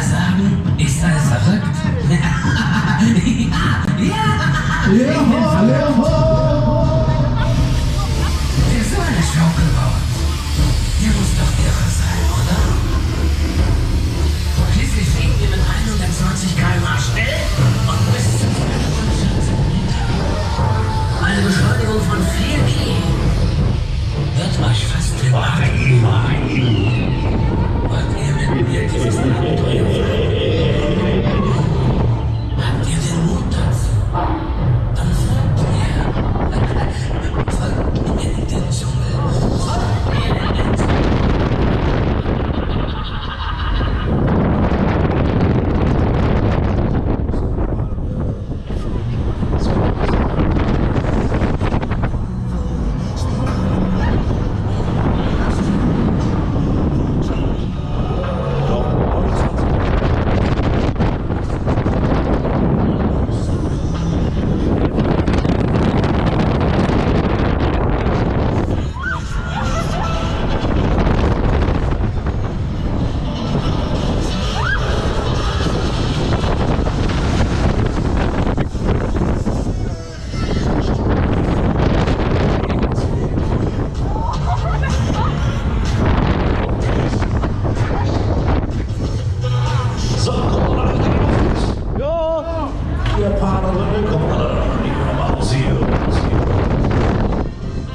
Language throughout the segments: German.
mal sagen, ich sei verrückt? Ja! Für so eine Show gebaut. Der muss doch irre sein, oder? Schließlich fliegen wir mit 120 km/h schnell und bis zu 240 Meter. Eine Beschleunigung von 4 G. Wird euch fast den Atem. Wollt ihr mit mir dieses Abenteuer verfolgen? Habt ihr den Mut dazu? Dann folgt mir. Folgt mir in den Dschungel. Folgt mir in den Dschungel.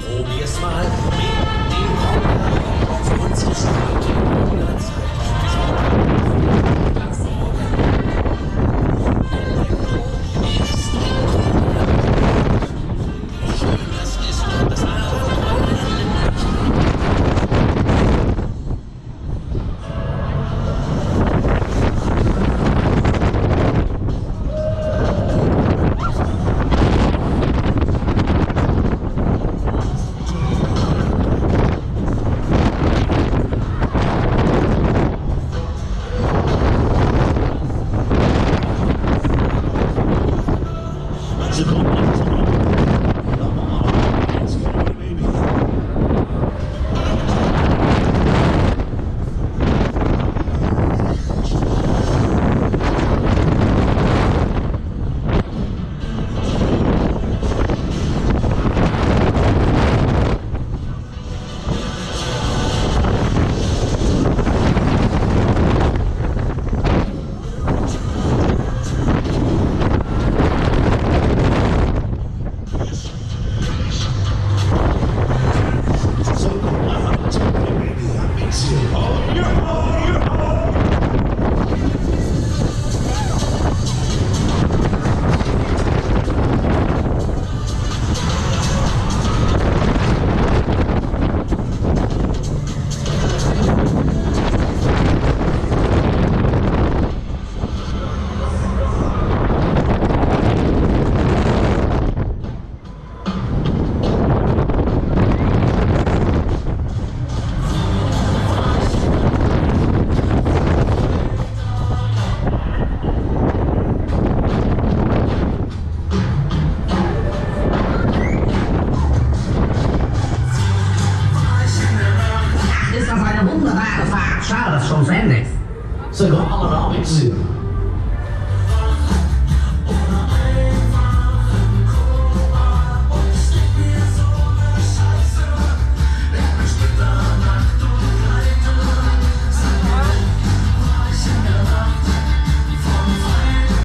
Probier's mal mit dem Konga für unsere Strecke. Das ist das Ist das eine wunderbare Fahrt? Schade, dass schon zu Ende ist. Ze gaan allemaal iets zien.